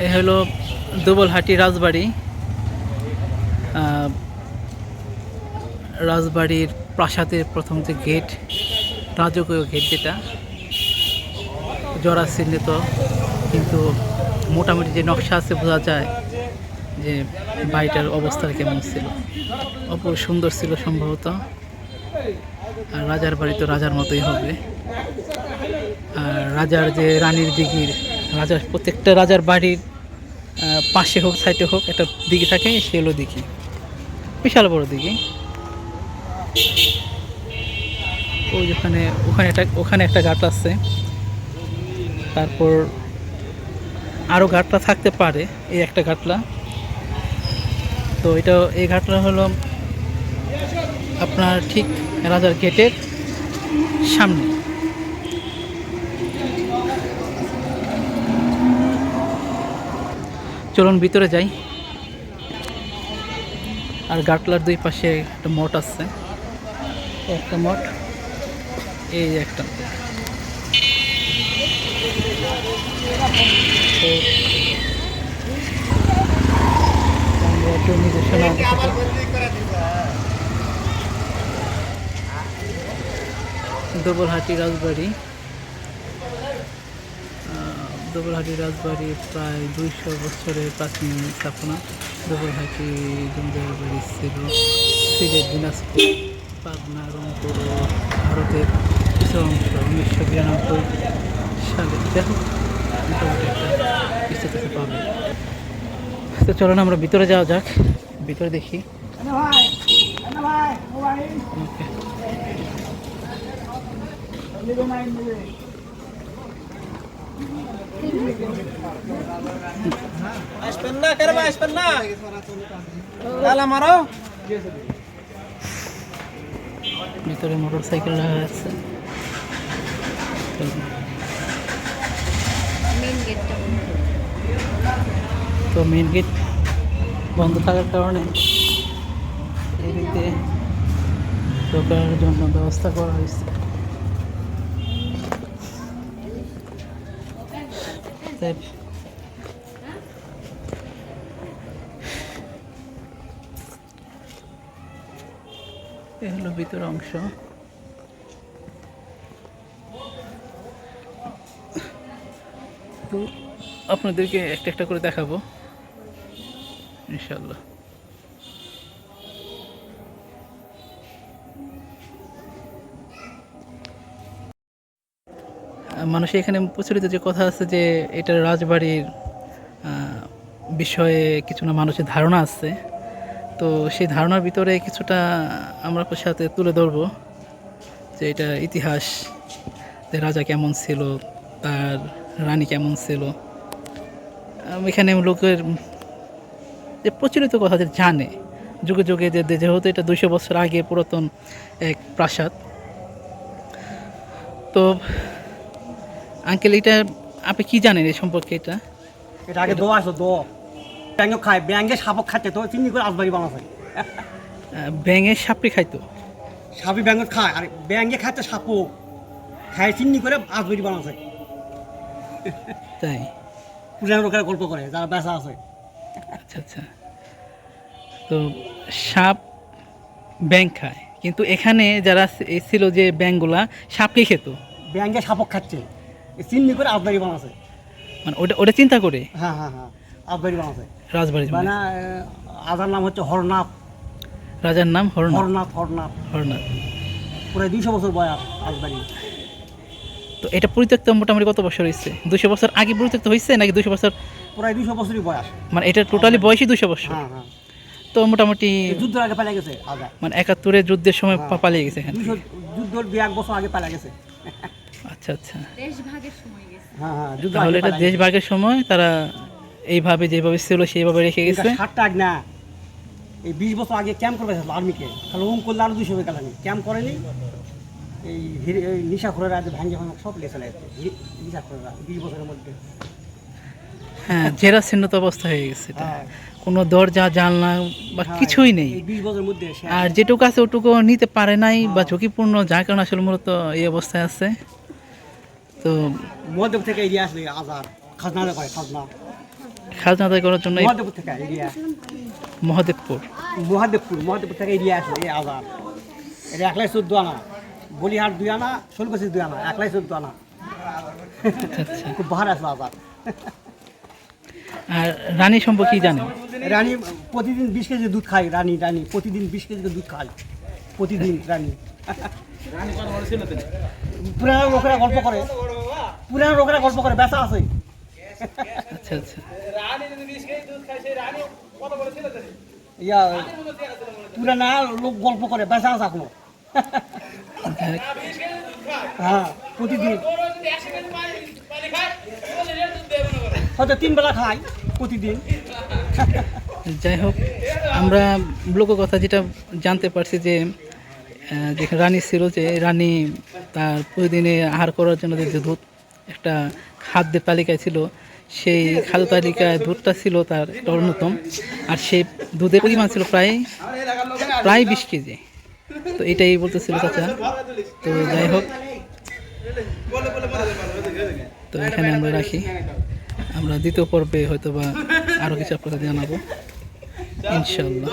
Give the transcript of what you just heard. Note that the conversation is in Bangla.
এ হলো দুবলহাটি রাজবাড়ি। রাজবাড়ির প্রাসাদের প্রথম যে গেট, রাজকীয় গেট, যেটা জরাচিহ্নিত, কিন্তু মোটামুটি যে নকশা আছে বোঝা যায় যে বাড়িটার অবস্থা কেমন ছিল। অপূর্ব সুন্দর ছিল সম্ভবত। আর রাজার বাড়ি তো রাজার মতোই হবে। আর রাজার যে রানীর দিঘির, রাজার প্রত্যেকটা রাজার বাড়ির পাশে হোক সাইডে হোক একটা দিঘি থাকে, সে হলো দিঘি, বিশাল বড় দিঘি। ওই যেখানে ওখানে একটা ঘাট আছে, তারপর আরও ঘাটলা থাকতে পারে, এই একটা ঘাটলা। তো এই ঘাটলা হলো আপনার ঠিক রাজার গেটের সামনে। চলুন ভিতরে যাই। আর ঘাটলার দুই পাশে একটা মঠ আছে, একটা মঠ, এই একটা। একটু নির্দেশনা দুবলহাটি রাজবাড়ি। দুবলহাটি রাজবাড়ি প্রায় 200 বছরের প্রাচীন স্থাপনা। দুবলহাটি জমিদার বাড়ি ছিল সিলেট, দিনাজপুর, পাবনা, রংপুর ও ভারতের কিছু অংশ 1992 সালে। দেখো মোটামুটি একটা কিছু পাবে। তো চলো না আমরা ভিতরে যাওয়া যাক, ভিতরে দেখি। ভিতরে মোটর সাইকেল রাখা আছে। তো মেন গেট বন্ধ থাকার কারণে এদিকে ঢোকার জন্য ব্যবস্থা করা হয়েছে। এ হলো ভিতর অংশ। তো আপনাদেরকে একটা একটা করে দেখাবো ইনশাল্লাহ। মানুষের এখানে প্রচলিত যে কথা আছে যে এটা রাজবাড়ির বিষয়ে কিছু না মানুষের ধারণা আছে। তো সেই ধারণার ভিতরে কিছুটা আমরা সাথে তুলে ধরবো যে এটা ইতিহাস, যে রাজা কেমন ছিল, তার রানী কেমন ছিল। এখানে লোকের যে প্রচলিত কথা যে জানে যুগে যুগে, যে যেহেতু এটা 200 বছর আগে পুরাতন এক প্রাসাদ। তো আঙ্কেল, এটা আপনি কি জানেন এই সম্পর্কে? এটা আগে দোয়া আসলো, দো ব্যাঙ্গ খায়, ব্যাঙ্গে সাপক খাচ্ছে তো চিনি করে আসবাড়ি বানাচ্ছে। ব্যাঙের সাপড়ি খাইতো, সাপি ব্যাঙ্গ খায়, আর ব্যাঙ্গে খাচ্ছে সাপও খায় চিনি করে আসবাড়ি বানাচ্ছে। তাই পুরানো লোকেরা গল্প করে যারা বেচা আছে। আচ্ছা আচ্ছা। তো সাপ ব্যাঙ খায়, কিন্তু এখানে যারা ছিল যে ব্যাঙগুলা সাপকে খেত, ব্যাঙ্গে সাপক খাচ্ছে চিনি করে আসবাড়ি বানাচ্ছে। মানে ওটা চিন্তা করে হ্যাঁ হ্যাঁ হ্যাঁ আসবাড়ি বানাচ্ছে। রাজবাড়ি মানে আদার নাম হচ্ছে হরনাথ। রাজার নাম হরনাথ হরনাথ হরনাথ। প্রায় 200 বছর বয়স আসবাড়ি। তো এটা পরিত্যক্ত মোটামুটি কত বছর হয়েছে? 200 বছর আগে পরিত্যক্ত হয়েছে নাকি 200 বছর? প্রায় 200 বছরই বয়স। মানে এটা টোটালি বয়সই 200 বছর। হ্যাঁ হ্যাঁ। তো মোটামুটি যুদ্ধের আগে পালিয়ে গেছে আদা, মানে 71-এর যুদ্ধের সময় পালিয়ে গেছে এখানে। 200 যুদ্ধের 2-1 বছর আগে পালিয়ে গেছে। আচ্ছা আচ্ছা। দেশভাগের সময় গেছে। হ্যাঁ হ্যাঁ। তাহলে এটা দেশভাগের সময় তারা এইভাবে যেভাবে ছিল সেইভাবে রেখে গেছে। 60টা আগ না, এই 20 বছর আগে ক্যাম্প করবে আর্মিকে, তাহলে ওম করলে আরো 200 টাকা লাগে। ক্যাম্প করেনি, এই নিশাখোরেরা ভাঙ্গে ভাঙা সব লেগে চলে যাচ্ছে। নিশাখোরেরা 20 বছরের মধ্যে হ্যাঁ, জেরাশীর্ণত অবস্থা হয়ে গেছে এটা। হ্যাঁ। কোনো দরজা জানলা বা কিছুই নেই। এই 20 বছরের মধ্যে আর যেটুকু আছে ওটুকু নিতে পারে নাই বা ঝুঁকিপূর্ণ, যার কারণে আসলে মূলত এই অবস্থায় আছে। তো মধ্যে থেকে এগিয়ে আসলে আজাদ খাজনা করে, খাজনা খাজনা আদায় করার জন্য এই মহাদেবপুর থেকে এরিয়া, মহাদেবপুর। মহাদেবপুর থেকে এরিয়া আছে এই আজাদ। এটা 1,14 আনা, বলিহাট 2 আনা, শোলকুচি 2 আনা, 1,14 আনা। আচ্ছা আচ্ছা। খুব বাহার আছে আজাদ। আর রানী সম্পর্কে কি জানেন? রানী প্রতিদিন 20 কেজি দুধ খায়, রানী প্রতিদিন 20 কেজি দুধ খায় প্রতিদিন রানী। পুরানো লোকেরা গল্প করে বেচা আছে। আচ্ছা আচ্ছা। ইয়া পুরানা লোক গল্প করে বেচা আছে এখনো। যাক, হ্যাঁ প্রতিদিন হয়তো 3 বেলা খায় প্রতিদিন। যাই হোক, আমরা লোককথা যেটা জানতে পারছি যে যে রানী ছিল, যে রানী তার প্রতিদিনে আহার করার জন্য যে দুধ একটা খাদ্যের তালিকায় ছিল, সেই খাদ্য তালিকায় দুধটা ছিল তার একটা অন্যতম। আর সেই দুধের পরিমাণ ছিল প্রায় 20 কেজি। তো এটাই বলতেছিল চাচা। তো যাই হোক, তো এখানে আমরা রাখি। আমরা দ্বিতীয় পর্বে হয়তো বা আরও কিছু আপনাদের জানাবো ইনশাল্লাহ।